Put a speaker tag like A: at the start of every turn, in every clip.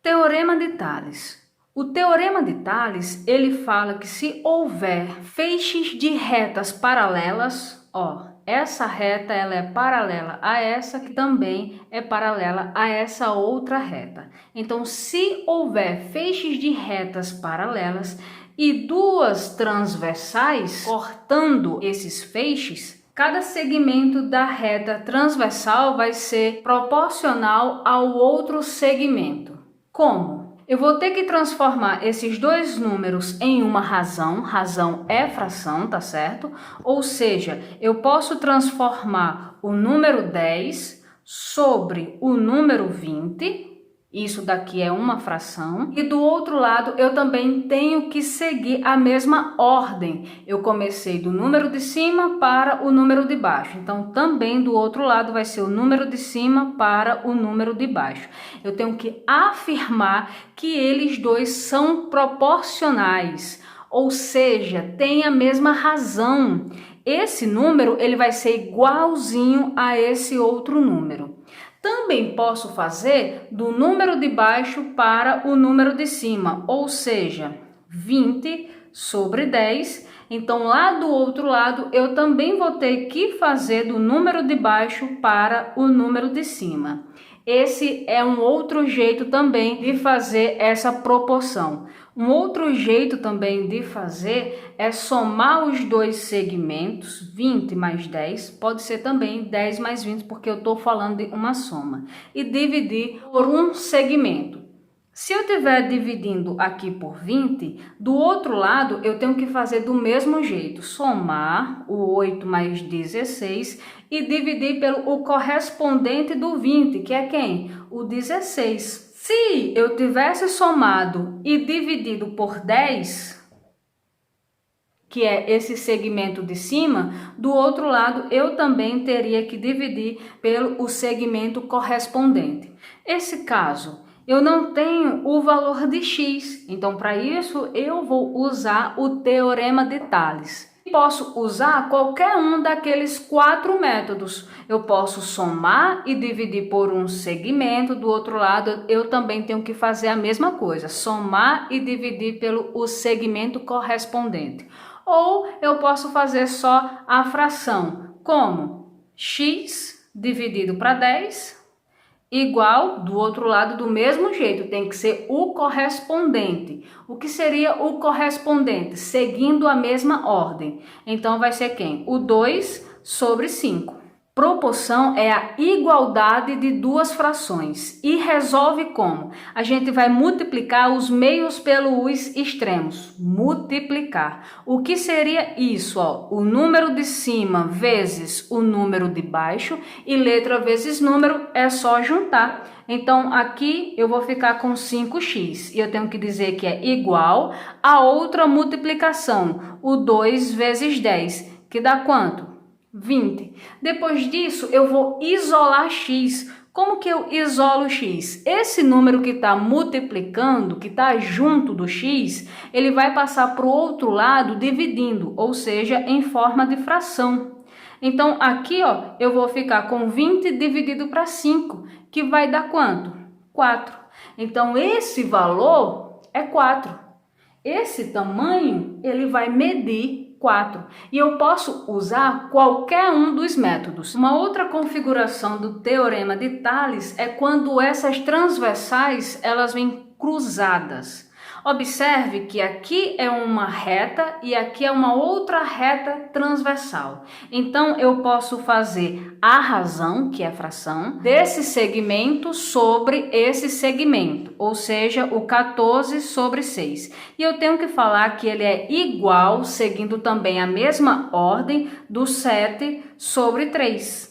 A: Teorema de Tales. O Teorema de Tales, ele fala que se houver feixes de retas paralelas, essa reta ela é paralela a essa, que também é paralela a essa outra reta. Então, se houver feixes de retas paralelas e duas transversais cortando esses feixes, cada segmento da reta transversal vai ser proporcional ao outro segmento. Como? Eu vou ter que transformar esses dois números em uma razão. Razão é fração, tá certo? Ou seja, eu posso transformar o número 10 sobre o número 20. Isso daqui é uma fração. E do outro lado, eu também tenho que seguir a mesma ordem. Eu comecei do número de cima para o número de baixo. Então, também do outro lado vai ser o número de cima para o número de baixo. Eu tenho que afirmar que eles dois são proporcionais. Ou seja, tem a mesma razão. Esse número ele vai ser igualzinho a esse outro número. Também posso fazer do número de baixo para o número de cima, ou seja, 20 sobre 10. Então, lá do outro lado, eu também vou ter que fazer do número de baixo para o número de cima. Esse é um outro jeito também de fazer essa proporção. Um outro jeito também de fazer é somar os dois segmentos, 20 mais 10, pode ser também 10 mais 20, porque eu estou falando de uma soma, e dividir por um segmento. Se eu estiver dividindo aqui por 20, do outro lado eu tenho que fazer do mesmo jeito, somar o 8 mais 16 e dividir pelo correspondente do 20, que é quem? O 16. Se eu tivesse somado e dividido por 10, que é esse segmento de cima, do outro lado eu também teria que dividir pelo segmento correspondente. Esse caso, eu não tenho o valor de x, então para isso eu vou usar o Teorema de Tales. Posso usar qualquer um daqueles 4 métodos. Eu posso somar e dividir por um segmento, do outro lado eu também tenho que fazer a mesma coisa, somar e dividir pelo segmento correspondente. Ou eu posso fazer só a fração, como x dividido para 10 igual, do outro lado, do mesmo jeito, tem que ser o correspondente. O que seria o correspondente? Seguindo a mesma ordem. Então, vai ser quem? O 2 sobre 5. Proporção é a igualdade de duas frações. E resolve como? A gente vai multiplicar os meios pelos extremos. Multiplicar. O que seria isso? O número de cima vezes o número de baixo e letra vezes número é só juntar. Então, aqui eu vou ficar com 5x e eu tenho que dizer que é igual a outra multiplicação, o 2 vezes 10, que dá quanto? 20. Depois disso, eu vou isolar x. Como que eu isolo x? Esse número que está multiplicando, que está junto do x, ele vai passar para o outro lado dividindo, ou seja, em forma de fração. Então, aqui eu vou ficar com 20 dividido para 5, que vai dar quanto? 4. Então, esse valor é 4. Esse tamanho, ele vai medir 4. E eu posso usar qualquer um dos métodos. Uma outra configuração do Teorema de Tales é quando essas transversais elas vêm cruzadas. Observe que aqui é uma reta e aqui é uma outra reta transversal. Então, eu posso fazer a razão, que é a fração, desse segmento sobre esse segmento, ou seja, o 14 sobre 6. E eu tenho que falar que ele é igual, seguindo também a mesma ordem, do 7 sobre 3.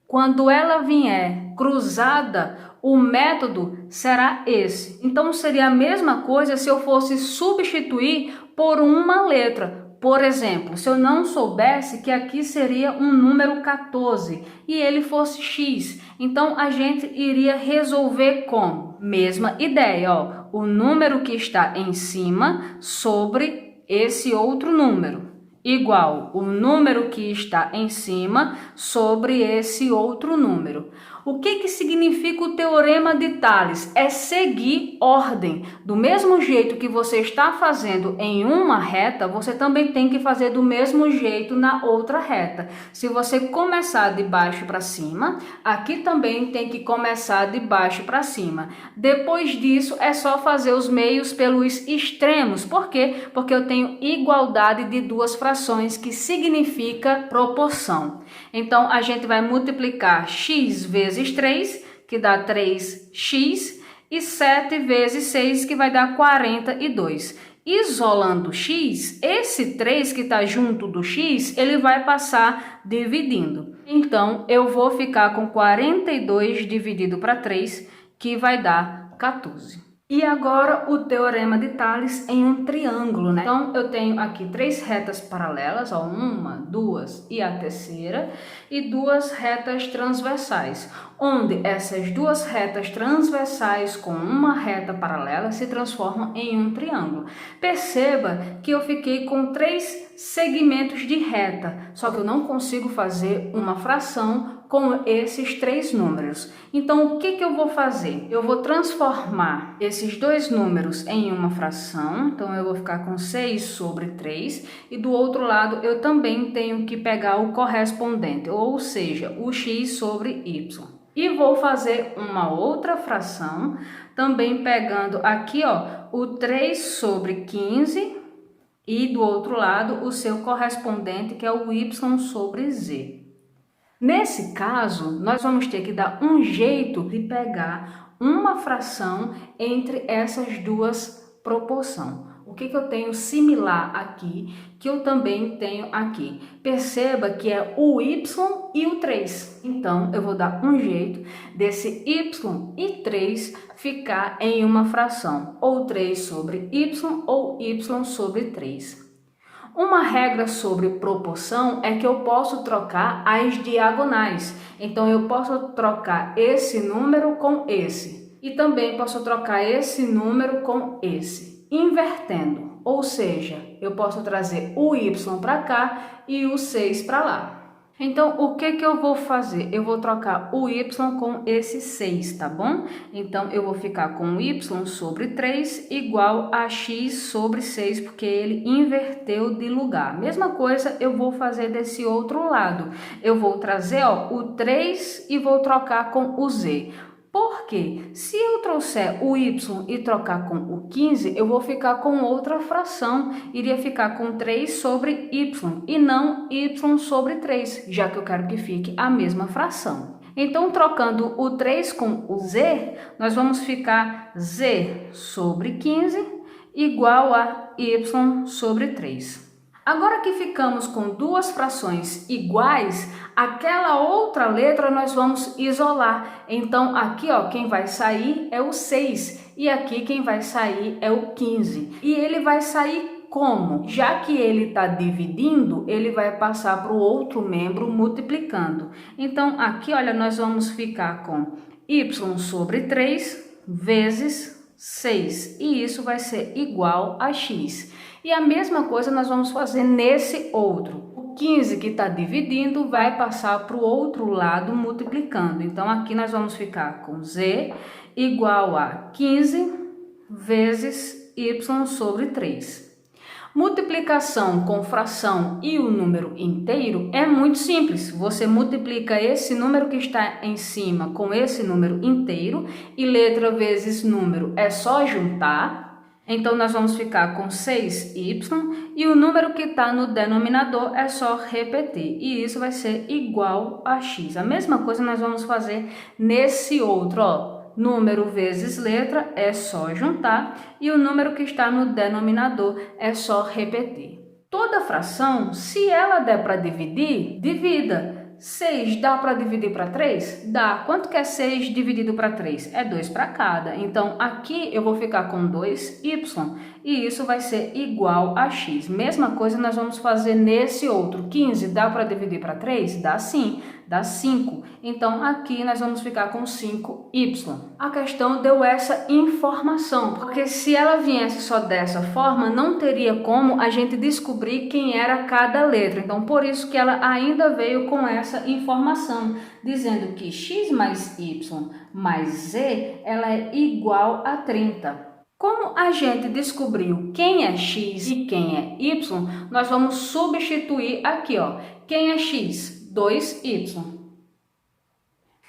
A: Quando ela vier cruzada, o método será esse. Então, seria a mesma coisa se eu fosse substituir por uma letra. Por exemplo, se eu não soubesse que aqui seria um número 14 e ele fosse x, então a gente iria resolver como? Mesma ideia, o número que está em cima sobre esse outro número. igual o número que está em cima sobre esse outro número. O que significa o teorema de Tales? É seguir ordem. Do mesmo jeito que você está fazendo em uma reta, você também tem que fazer do mesmo jeito na outra reta. Se você começar de baixo para cima, aqui também tem que começar de baixo para cima. Depois disso, é só fazer os meios pelos extremos. Por quê? Porque eu tenho igualdade de duas frações, que significa proporção. Então, a gente vai multiplicar x vezes 3, que dá 3x, e 7 vezes 6, que vai dar 42. Isolando x, esse 3 que está junto do x, ele vai passar dividindo. Então, eu vou ficar com 42 dividido para 3, que vai dar 14. E agora o teorema de Tales em um triângulo, né? Então, eu tenho aqui 3 retas paralelas, ó, 1, 2 e a terceira, e 2 retas transversais, onde essas 2 retas transversais com uma reta paralela se transformam em um triângulo. Perceba que eu fiquei com 3 segmentos de reta, só que eu não consigo fazer uma fração com esses 3 números. Então, o que eu vou fazer? Eu vou transformar esses 2 números em uma fração. Então, eu vou ficar com 6 sobre 3. E do outro lado, eu também tenho que pegar o correspondente, ou seja, o x sobre y. E vou fazer uma outra fração, também pegando aqui, ó, o 3 sobre 15 e do outro lado o seu correspondente, que é o y sobre z. Nesse caso, nós vamos ter que dar um jeito de pegar uma fração entre essas duas proporções. O que eu tenho similar aqui, que eu também tenho aqui? Perceba que é o y e o 3. Então, eu vou dar um jeito desse y e 3 ficar em uma fração, ou 3 sobre y ou y sobre 3. Uma regra sobre proporção é que eu posso trocar as diagonais. Então, eu posso trocar esse número com esse. E também posso trocar esse número com esse, invertendo. Ou seja, eu posso trazer o y para cá e o 6 para lá. Então, o que eu vou fazer? Eu vou trocar o y com esse 6, tá bom? Então, eu vou ficar com y sobre 3 igual a x sobre 6, porque ele inverteu de lugar. Mesma coisa eu vou fazer desse outro lado. Eu vou trazer, ó, o 3 e vou trocar com o z. Porque se eu trouxer o y e trocar com o 15, eu vou ficar com outra fração. Iria ficar com 3 sobre y e não y sobre 3, já que eu quero que fique a mesma fração. Então, trocando o 3 com o z, nós vamos ficar z sobre 15 igual a y sobre 3. Agora que ficamos com duas frações iguais, aquela outra letra nós vamos isolar. Então, aqui, ó, quem vai sair é o 6 e aqui quem vai sair é o 15. E ele vai sair como? Já que ele está dividindo, ele vai passar para o outro membro multiplicando. Então, aqui, olha, nós vamos ficar com y sobre 3 vezes 6. E isso vai ser igual a x. E a mesma coisa nós vamos fazer nesse outro. O 15 que está dividindo vai passar para o outro lado multiplicando. Então, aqui nós vamos ficar com z igual a 15 vezes y sobre 3. Multiplicação com fração e o número inteiro é muito simples. Você multiplica esse número que está em cima com esse número inteiro e letra vezes número é só juntar. Então, nós vamos ficar com 6y e o número que está no denominador é só repetir. E isso vai ser igual a x. A mesma coisa nós vamos fazer nesse outro, ó. Número vezes letra é só juntar e o número que está no denominador é só repetir. Toda fração, se ela der para dividir, divida. 6 dá para dividir para 3? Dá. Quanto que é 6 dividido para 3? É 2 para cada. Então, aqui eu vou ficar com 2y e isso vai ser igual a x. Mesma coisa nós vamos fazer nesse outro. 15 dá para dividir para 3? Dá sim. Dá 5. Então, aqui nós vamos ficar com 5y. A questão deu essa informação, porque se ela viesse só dessa forma, não teria como a gente descobrir quem era cada letra. Então, por isso que ela ainda veio com essa informação, dizendo que x mais y mais z, ela é igual a 30. Como a gente descobriu quem é x e quem é y, nós vamos substituir aqui, ó. Quem é x? 2y.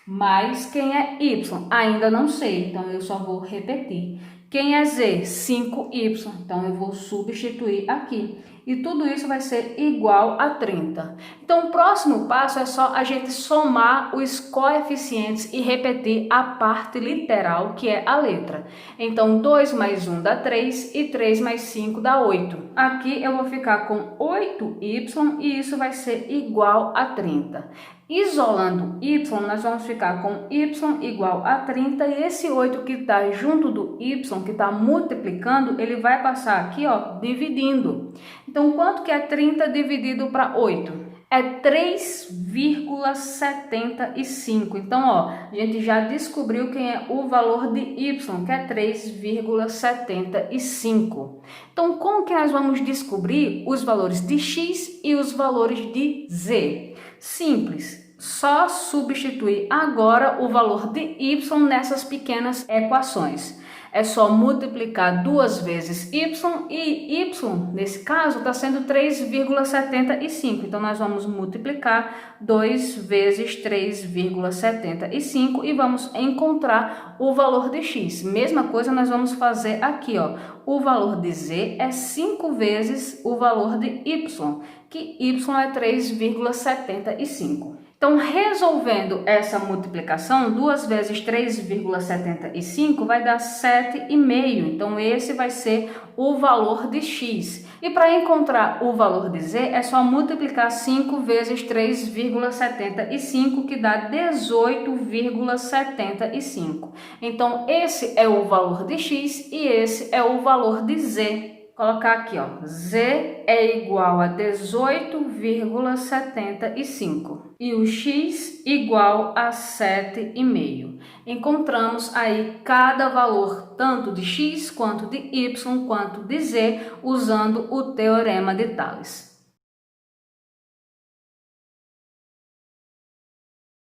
A: Mais quem é y? Ainda não sei, então eu só vou repetir. Quem é z? 5y. Então eu vou substituir aqui. E tudo isso vai ser igual a 30. Então, o próximo passo é só a gente somar os coeficientes e repetir a parte literal, que é a letra. Então, 2 mais 1 dá 3 e 3 mais 5 dá 8. Aqui eu vou ficar com 8y e isso vai ser igual a 30. Isolando y, nós vamos ficar com y igual a 30 e esse 8 que está junto do y, que está multiplicando, ele vai passar aqui, ó, dividindo. Então, quanto que é 30 dividido para 8? É 3,75. Então, ó, a gente já descobriu quem é o valor de y, que é 3,75. Então, como que nós vamos descobrir os valores de x e os valores de z? Simples, só substituir agora o valor de y nessas pequenas equações. É só multiplicar 2 vezes y e y, nesse caso, está sendo 3,75. Então, nós vamos multiplicar 2 vezes 3,75 e vamos encontrar o valor de x. Mesma coisa nós vamos fazer aqui, ó. O valor de z é 5 vezes o valor de y, que y é 3,75. Então, resolvendo essa multiplicação, 2 vezes 3,75 vai dar 7,5. Então, esse vai ser o valor de x. E para encontrar o valor de z, é só multiplicar 5 vezes 3,75, que dá 18,75. Então, esse é o valor de x e esse é o valor de z. Colocar aqui, ó, z é igual a 18,75 e o x igual a 7,5. Encontramos aí cada valor, tanto de x, quanto de y, quanto de z, usando o Teorema de Tales.